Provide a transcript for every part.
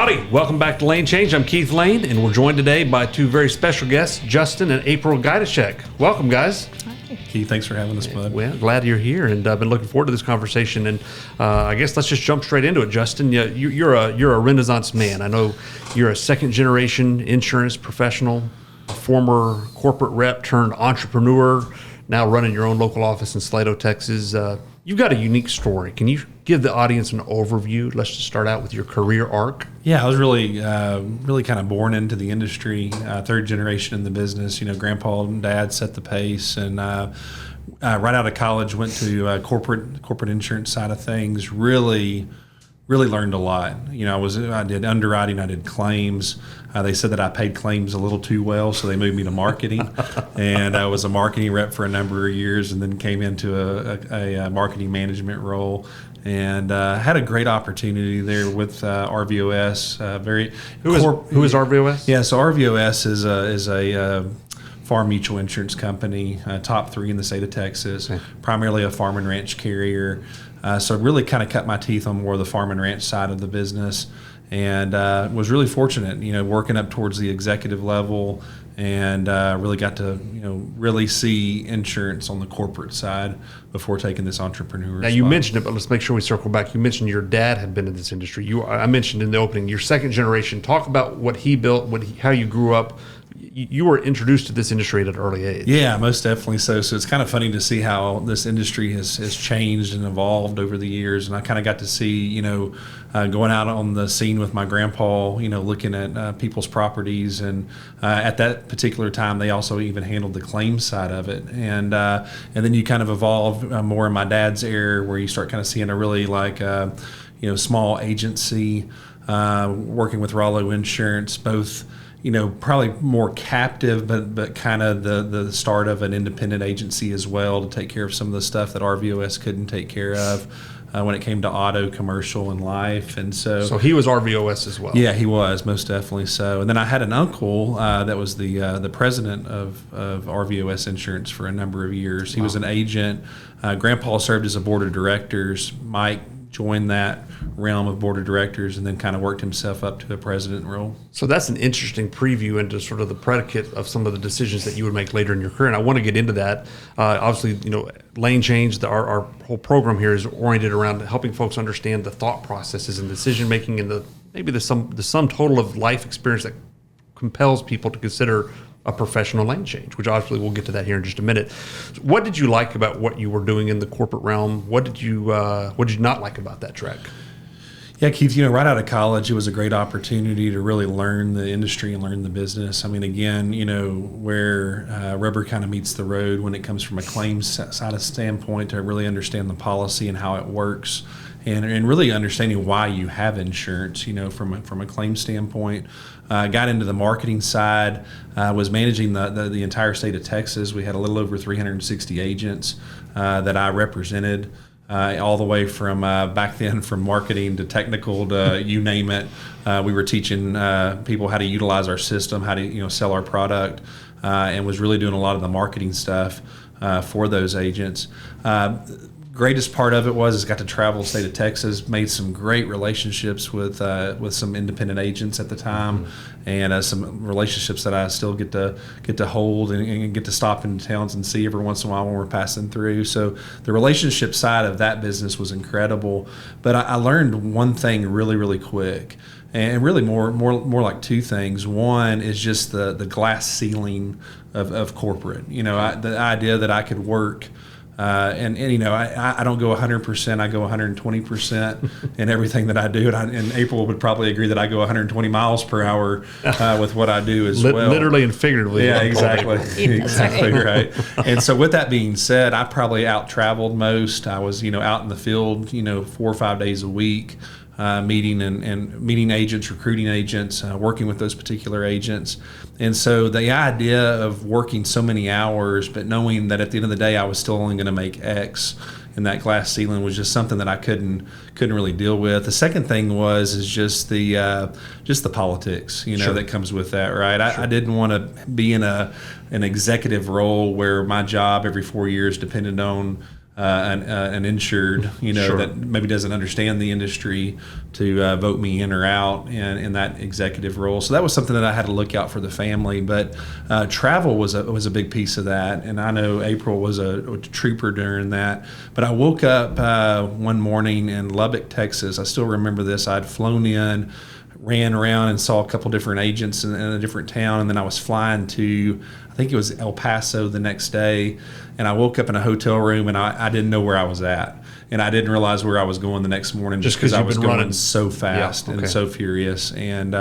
Howdy, welcome back to Lane Change. I'm Keith Lane, and we're joined today by two very special guests, Justin and April Gaidusek. Welcome, guys. Keith, thanks for having us, bud. Well, glad you're here, and I've been looking forward to this conversation. And I guess let's just jump straight into it, Justin. You're a Renaissance man. I know you're a second-generation insurance professional, a former corporate rep turned entrepreneur, now running your own local office in Slato, Texas. You've got a unique story. Can you give the audience an overview? Let's just start out with your career arc. Yeah, I was really kind of born into the industry, third generation in the business. You know, grandpa and dad set the pace, and right out of college went to corporate insurance side of things. Really learned a lot. You know, I did underwriting, I did claims. They said that I paid claims a little too well, so they moved me to marketing. And I was a marketing rep for a number of years, and then came into a marketing management role. And had a great opportunity there with RVOS. Who is RVOS? Yeah, so RVOS is a farm mutual insurance company, top 3 in the state of Texas, primarily a farm and ranch carrier. So really kind of cut my teeth on more of the farm and ranch side of the business, and was really fortunate, you know, working up towards the executive level, and really got to, you know, really see insurance on the corporate side before taking this entrepreneur. Now, you mentioned it, but let's make sure we circle back. You mentioned your dad had been in this industry. I mentioned in the opening, your second generation. Talk about what he built, how you grew up. You were introduced to this industry at an early age. Yeah, most definitely so. So it's kind of funny to see how this industry has changed and evolved over the years. And I kind of got to see, you know, going out on the scene with my grandpa, you know, looking at people's properties. And at that particular time, they also even handled the claims side of it. And then you kind of evolve more in my dad's era, where you start kind of seeing a really you know, small agency working with Rollo Insurance, both, you know, probably more captive, but kind of the start of an independent agency as well, to take care of some of the stuff that RVOS couldn't take care of when it came to auto, commercial, and life. And so he was RVOS as well. Yeah, he was, most definitely so. And then I had an uncle that was the president of RVOS Insurance for a number of years. He was an agent. Grandpa served as a board of directors. Mike joined that realm of board of directors, and then kind of worked himself up to a president role. So that's an interesting preview into sort of the predicate of some of the decisions that you would make later in your career. And I want to get into that. Obviously, you know, Lane Change, our whole program here is oriented around helping folks understand the thought processes and decision making, and the sum total of life experience that compels people to consider a professional lane change, which obviously we'll get to that here in just a minute. What did you like about what you were doing in the corporate realm? What did you not like about that track? Yeah, Keith, you know, right out of college, it was a great opportunity to really learn the industry and learn the business. I mean, again, you know, where rubber kind of meets the road when it comes from a claims side of standpoint, to really understand the policy and how it works, and really understanding why you have insurance, you know, from a claim standpoint. Got into the marketing side, was managing the entire state of Texas. We had a little over 360 agents that I represented, all the way from back then, from marketing to technical to you name it. We were teaching people how to utilize our system, how to, you know, sell our product, and was really doing a lot of the marketing stuff for those agents. Greatest part of it was got to travel the state of Texas, made some great relationships with some independent agents at the time, and some relationships that I still get to hold and get to stop in towns and see every once in a while when we're passing through. So the relationship side of that business was incredible. But I learned one thing really quick, and really more like two things. One is just the glass ceiling of corporate. You know, the idea that I could work. And you know, I don't go 100%. I go 120% in everything that I do. And April would probably agree that I go 120 miles per hour with what I do as well. Literally and figuratively. Yeah, exactly. Exactly right. And so with that being said, I probably out-traveled most. I was, you know, out in the field, you know, 4 or 5 days a week. Meeting agents, recruiting agents, working with those particular agents. And so the idea of working so many hours, but knowing that at the end of the day I was still only going to make X, and that glass ceiling was just something that I couldn't really deal with. The second thing is just the politics, you know, that comes with that, right? Sure. I didn't want to be in an executive role where my job every 4 years depended on an insured, Sure. that maybe doesn't understand the industry to vote me in or out in that executive role. So that was something that I had to look out for the family. But travel was a big piece of that, and I know April was a trooper during that. But I woke up one morning in Lubbock, Texas. I still remember this. I'd flown in, ran around and saw a couple different agents in a different town, and then I was flying to, I think it was El Paso the next day, and I woke up in a hotel room, and I didn't know where I was at, and I didn't realize where I was going the next morning just because I was going running so fast and so furious. And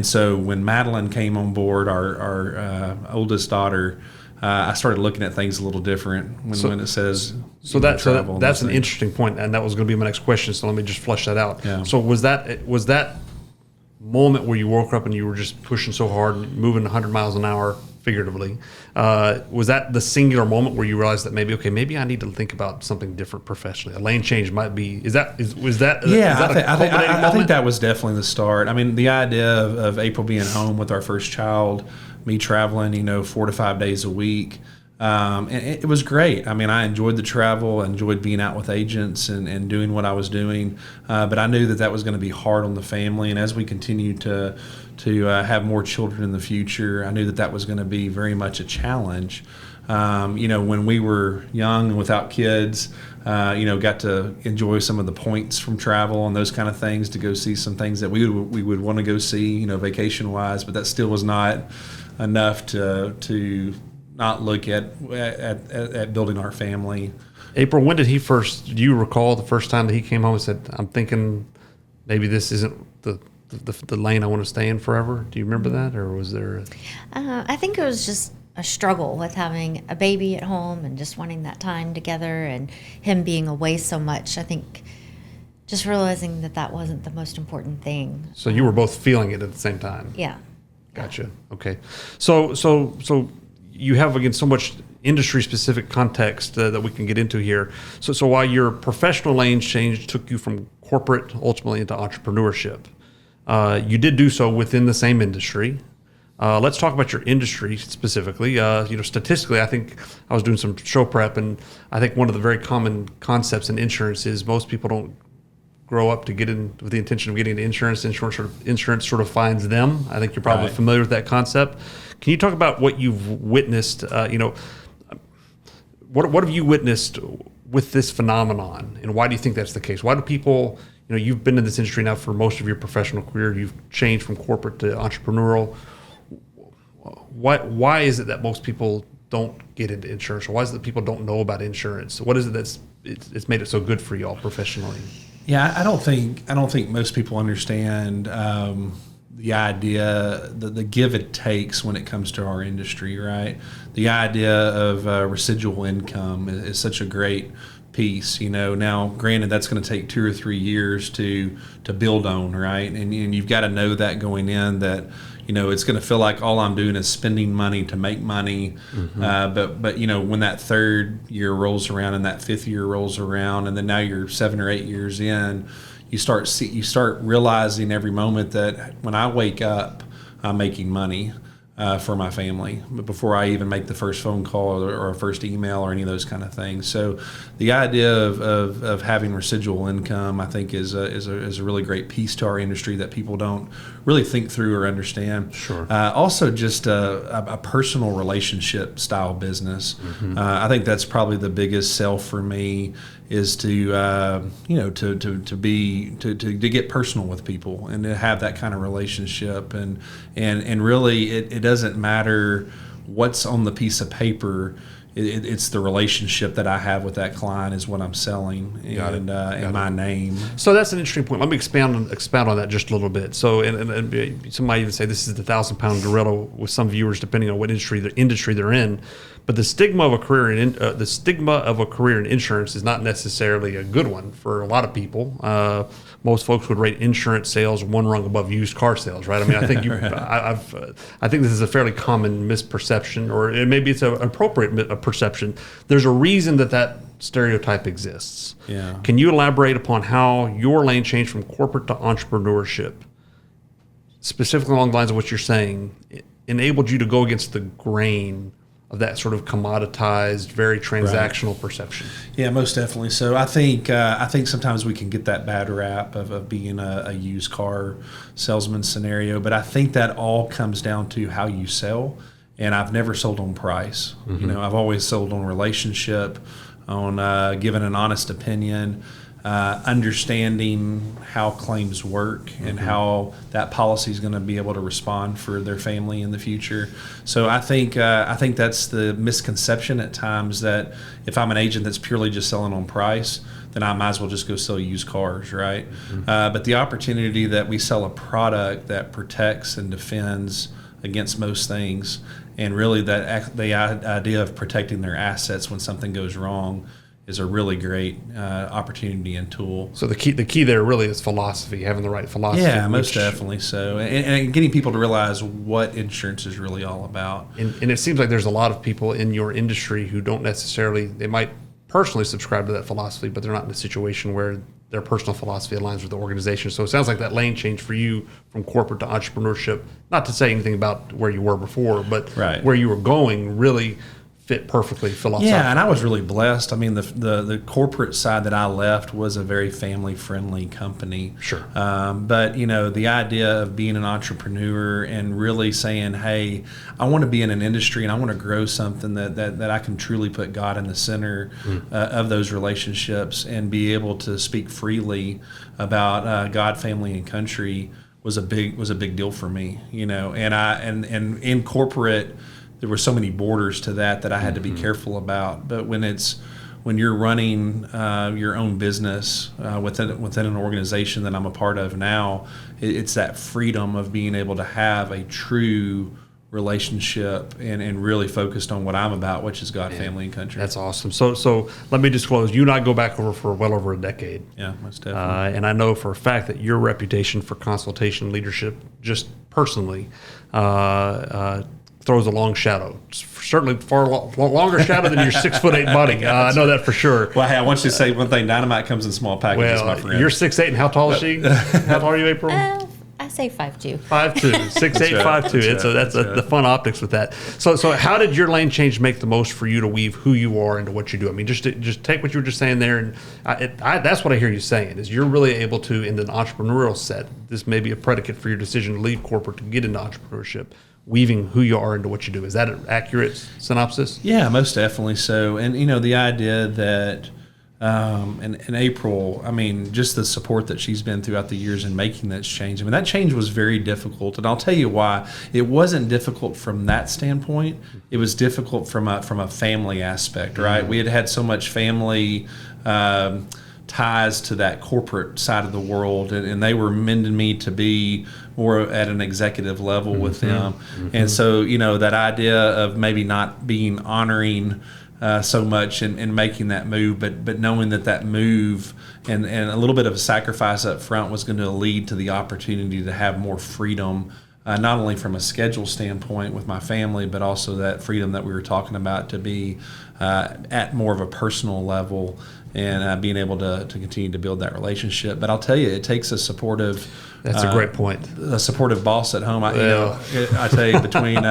so when Madeline came on board, our oldest daughter, I started looking at things a little different when it says travel. That's an interesting point, and that was going to be my next question. So let me just flesh that out. Yeah. So was that moment where you woke up and you were just pushing so hard, moving 100 miles an hour, figuratively, was that the singular moment where you realized that maybe I need to think about something different professionally? A lane change might be. I think that was definitely the start. I mean, the idea of April being home with our first child, me traveling, 4 to 5 days a week. And it was great. I mean, I enjoyed the travel, enjoyed being out with agents and doing what I was doing. But I knew that was going to be hard on the family. And as we continued to have more children in the future, I knew that was going to be very much a challenge. When we were young and without kids, got to enjoy some of the points from travel and those kind of things, to go see some things that we would want to go see, vacation-wise. But that still was not enough to not look at building our family. April, when did he first? Do you recall the first time that he came home and said, "I'm thinking maybe this isn't the lane I want to stay in forever"? Do you remember that, or was there? I think it was just a struggle with having a baby at home and just wanting that time together, and him being away so much. I think just realizing that wasn't the most important thing. So you were both feeling it at the same time. Yeah. Gotcha. Okay. So you have, again, so much industry-specific context that we can get into here. So while your professional lane change took you from corporate ultimately into entrepreneurship, you did do so within the same industry. Let's talk about your industry specifically. Statistically, I think I was doing some show prep, and I think one of the very common concepts in insurance is most people don't grow up to get in with the intention of getting into insurance. Insurance sort of finds them. I think you're probably familiar with that concept. Can you talk about what you've witnessed? What have you witnessed with this phenomenon, and why do you think that's the case? Why do people? You've been in this industry now for most of your professional career. You've changed from corporate to entrepreneurial. Why is it that most people don't get into insurance, or why is it that people don't know about insurance? What is it it's made it so good for y'all professionally? Yeah, I don't think most people understand the idea, the give it takes when it comes to our industry, right? The idea of residual income is such a great piece. Now granted, that's going to take 2 or 3 years to build on, right? And you've got to know that going in, that it's going to feel like all I'm doing is spending money to make money. Mm-hmm. But when that 3rd year rolls around and that 5th year rolls around, and then now you're 7 or 8 years in, you start realizing every moment that when I wake up, I'm making money for my family, but before I even make the first phone call or a first email or any of those kind of things. So the idea of having residual income, I think, is a really great piece to our industry that people don't really think through or understand. Sure. Also, just a personal relationship style business. Mm-hmm. I think that's probably the biggest sell for me, is to get personal with people and to have that kind of relationship, and really it doesn't matter what's on the piece of paper. It's the relationship that I have with that client is what I'm selling, and my name. So that's an interesting point. Let me expound on that just a little bit. So, and some might even say this is the 1,000-pound gorilla with some viewers, depending on what industry they're in. But the stigma of a career in insurance is not necessarily a good one for a lot of people. Most folks would rate insurance sales one rung above used car sales, right? I mean, I think I think this is a fairly common misperception, or maybe it's an appropriate perception. There's a reason that stereotype exists. Yeah. Can you elaborate upon how your lane changed from corporate to entrepreneurship, specifically along the lines of what you're saying, enabled you to go against the grain of that sort of commoditized, very transactional perception. Yeah, most definitely. So I think sometimes we can get that bad rap of being a used car salesman scenario, but I think that all comes down to how you sell. And I've never sold on price. You know, I've always sold on relationship, on giving an honest opinion, understanding how claims work and how that policy is going to be able to respond for their family in the future. So I think that's the misconception at times, that if I'm an agent that's purely just selling on price, then I might as well just go sell used cars, right? But the opportunity that we sell a product that protects and defends against most things, and really the idea of protecting their assets when something goes wrong, is a really great opportunity and tool. So the key there really is philosophy, having the right philosophy. Yeah, most definitely so. And getting people to realize what insurance is really all about. And it seems like there's a lot of people in your industry who don't necessarily, they might personally subscribe to that philosophy, but they're not in a situation where their personal philosophy aligns with the organization. So it sounds like that lane change for you from corporate to entrepreneurship, not to say anything about where you were before, but where you were going really fit perfectly philosophically. Yeah, and I was really blessed. I mean, the corporate side that I left was a very family-friendly company. Sure. But, you know, the idea of being an entrepreneur and really saying, hey, I want to be in an industry and I want to grow something that I can truly put God in the center of those relationships and be able to speak freely about God, family, and country was a big deal for me, you know. And in corporate, there were so many borders to that I had to be careful about. But when you're running your own business within an organization that I'm a part of now, it's that freedom of being able to have a true relationship and really focused on what I'm about, which is God, family, and country. That's awesome. So let me disclose, you and I go back for well over a decade. Yeah, most definitely. And I know for a fact that your reputation for consultation leadership, just personally, throws a long shadow. Certainly far longer shadow than your 6'8" buddy. I know that for sure. Well, hey, I want you to say one thing. Dynamite comes in small packages, my friend. You're 6'8", and how tall is she? How tall are you, April? I say 5'2". 5'2", 6'8", 5'2". That's the fun optics with that. So how did your lane change make the most for you to weave who you are into what you do? I mean, just take what you were just saying there, and that's what I hear you saying, is you're really able to, in an entrepreneurial set, this may be a predicate for your decision to leave corporate to get into entrepreneurship, weaving who you are into what you do. Is that an accurate synopsis? Yeah, most definitely so. And, you know, the idea that and April, I mean, just the support that she's been throughout the years in making that change. I mean, that change was very difficult, and I'll tell you why. It wasn't difficult from that standpoint. It was difficult from a family aspect, right? We had so much family ties to that corporate side of the world, and they were mending me to be more at an executive level with them. And so, you know, that idea of maybe not being honoring so much and making that move, but knowing that move and a little bit of a sacrifice up front was going to lead to the opportunity to have more freedom, not only from a schedule standpoint with my family, but also that freedom that we were talking about to be at more of a personal level and being able to continue to build that relationship. But I'll tell you, it takes a supportive. That's a great point. A supportive boss at home. I tell you, between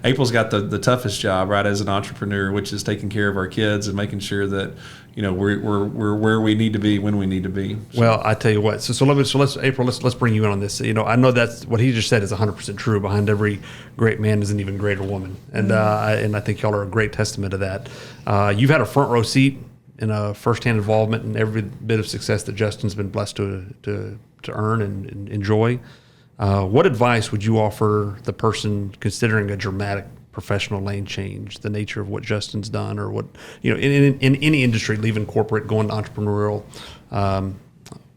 April's got the toughest job, right, as an entrepreneur, which is taking care of our kids and making sure that, you know, we're where we need to be when we need to be. So. Well, I tell you what. So let's April. Let's bring you in on this. You know, I know that's what he just said is 100% true. Behind every great man is an even greater woman, and I think y'all are a great testament to that. You've had a front row seat in a firsthand involvement in every bit of success that Justin's been blessed to earn and enjoy. What advice would you offer the person considering a dramatic professional lane change, the nature of what Justin's done, or what, you know, in any industry, leaving corporate, going to entrepreneurial?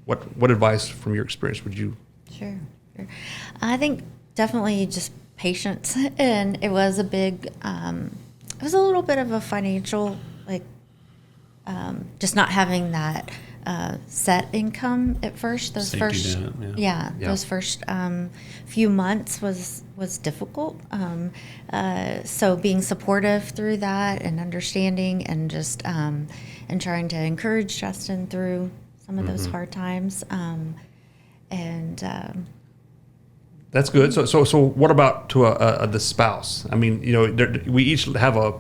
What advice from your experience would you? Sure. I think definitely just patience, and it was a big, it was a little bit of a financial, like, just not having that set income at first. Those those first few months was difficult. So being supportive through that and understanding and just and trying to encourage Justin through some of those hard times, and That's good. So what about to the spouse? I mean, we each have a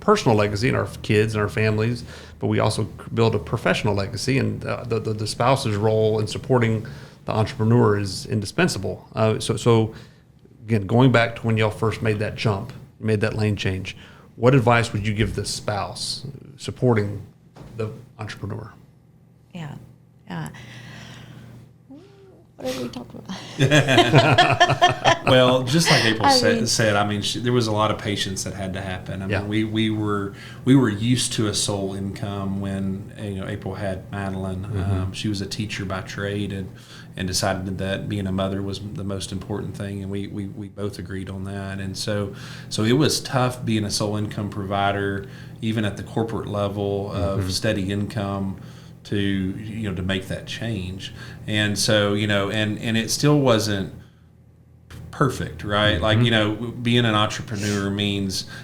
personal legacy in our kids and our families, but we also build a professional legacy, and the spouse's role in supporting the entrepreneur is indispensable. So again, going back to when y'all first made that jump, made that lane change, what advice would you give the spouse supporting the entrepreneur? Yeah. What did we talk about? Well, just like April said, I mean, there was a lot of patience that had to happen. I mean, we were used to a sole income when April had Madeline. She was a teacher by trade and decided that being a mother was the most important thing, and we both agreed on that. And so it was tough being a sole income provider, even at the corporate level of steady income, to make that change. And so and it still wasn't perfect, right? Like being an entrepreneur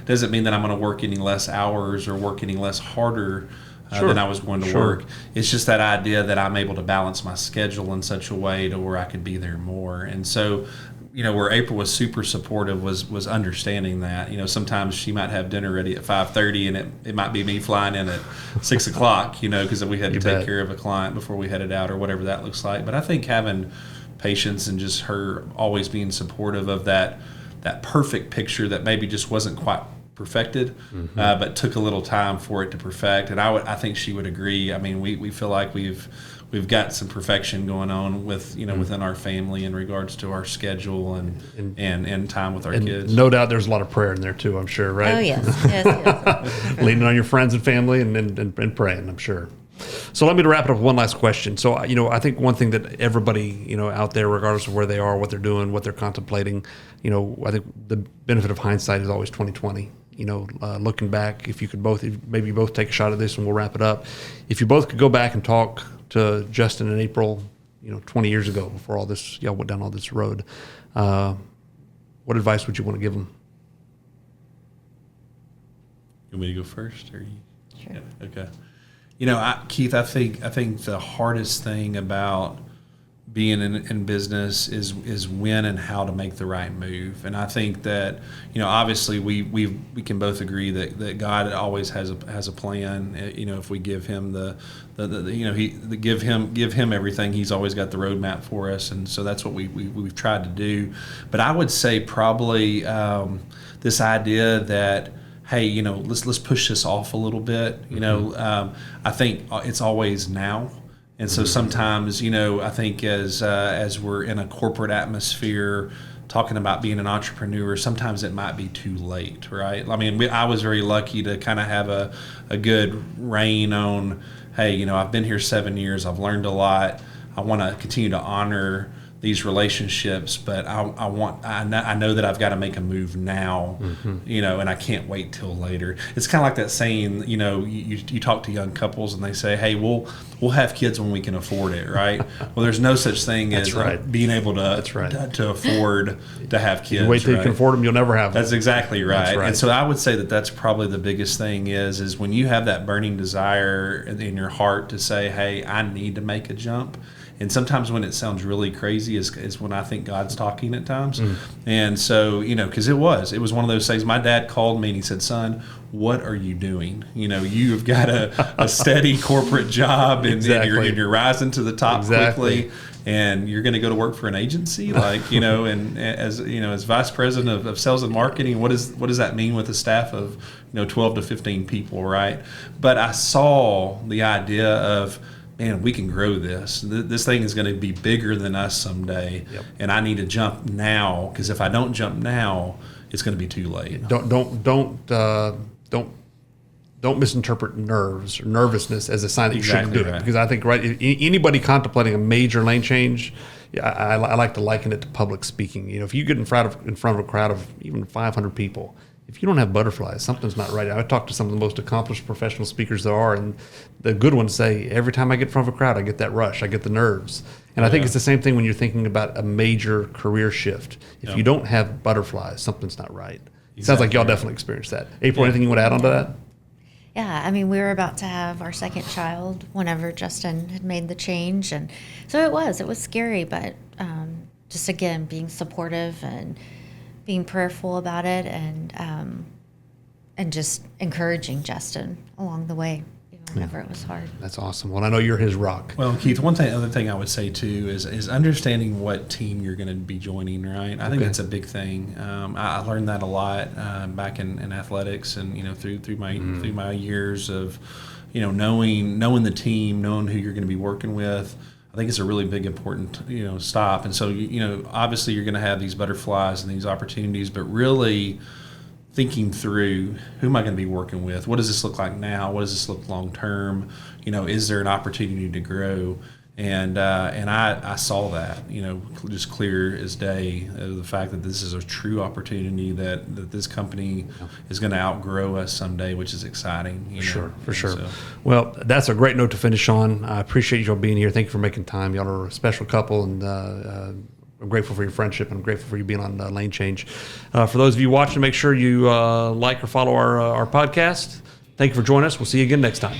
doesn't mean that I'm going to work any less hours or work any less harder than I was going to work. It's just that idea that I'm able to balance my schedule in such a way to where I could be there more. And so where April was super supportive was understanding that. Sometimes she might have dinner ready at 5:30, and it might be me flying in at 6 o'clock, because we had to take care of a client before we headed out, or whatever that looks like. But I think having patience and just her always being supportive of that perfect picture that maybe just wasn't quite perfected, but took a little time for it to perfect. And I think she would agree. I mean, we feel like we've got some perfection going on with within our family in regards to our schedule and time with our kids. No doubt there's a lot of prayer in there too, I'm sure, right? Oh, yes. Leaning on your friends and family and praying, I'm sure. So let me wrap it up with one last question. So, I think one thing that everybody, out there, regardless of where they are, what they're doing, what they're contemplating, I think the benefit of hindsight is always 20/20. Looking back, if you could maybe you both take a shot at this and we'll wrap it up. If you both could go back and talk to Justin and April, 20 years ago, before all this, y'all went down all this road, what advice would you want to give them? You want me to go first, or you? Sure. Yeah, okay. Keith, I think the hardest thing about being in business is when and how to make the right move. And I think that obviously we can both agree that God always has a plan. If we give him give him everything, he's always got the roadmap for us. And so that's what we've tried to do. But I would say probably this idea that, hey, let's push this off a little bit. I think it's always now. And so sometimes, I think as we're in a corporate atmosphere talking about being an entrepreneur, sometimes it might be too late, right? I mean, I was very lucky to kind of have a good reign on, hey, I've been here 7 years, I've learned a lot, I want to continue to honor these relationships, but I know that I've got to make a move now, and I can't wait till later. It's kind of like that saying, you talk to young couples and they say, hey, we'll have kids when we can afford it, right? Well, there's no such thing as being able to afford to have kids. You wait till you can afford them, you'll never have them. That's exactly right. That's right. And so I would say that's probably the biggest thing is when you have that burning desire in your heart to say, hey, I need to make a jump. And sometimes when it sounds really crazy is when I think God's talking at times. And so, because it was one of those things. My dad called me and he said, son, what are you doing? You've got a steady corporate job and you're rising to the top quickly. And you're going to go to work for an agency, and as vice president of sales and marketing, what does that mean with a staff of 12 to 15 people, right? But I saw the idea of, man, we can grow this. This thing is going to be bigger than us someday, and I need to jump now, because if I don't jump now, it's going to be too late. Don't misinterpret nerves or nervousness as a sign that you shouldn't do it. Because I think anybody contemplating a major lane change, I like to liken it to public speaking. If you get in front of a crowd of even 500 people, if you don't have butterflies, something's not right. I talk to some of the most accomplished professional speakers there are, and the good ones say, every time I get in front of a crowd, I get that rush, I get the nerves. And I think it's the same thing when you're thinking about a major career shift. If you don't have butterflies, something's not right. It sounds like y'all definitely experienced that. April, anything you want to add on to that? Yeah, I mean, we were about to have our second child whenever Justin had made the change. And so it was scary, but just again being supportive and being prayerful about it, and just encouraging Justin along the way, even whenever it was hard. That's awesome. Well, I know you're his rock. Well, Keith, other thing I would say too is understanding what team you're going to be joining. Right, I think that's a big thing. I learned that a lot back in athletics, and through my years of knowing the team, knowing who you're going to be working with. I think it's a really big, important, stop. And so, obviously you're going to have these butterflies and these opportunities, but really thinking through, who am I going to be working with? What does this look like now? What does this look long term? Is there an opportunity to grow? And I saw that, just clear as day, the fact that this is a true opportunity, that this company is going to outgrow us someday, which is exciting. For sure. So. Well, that's a great note to finish on. I appreciate y'all being here. Thank you for making time. Y'all are a special couple, and I'm grateful for your friendship, and I'm grateful for you being on Lane Change. For those of you watching, make sure you like or follow our podcast. Thank you for joining us. We'll see you again next time.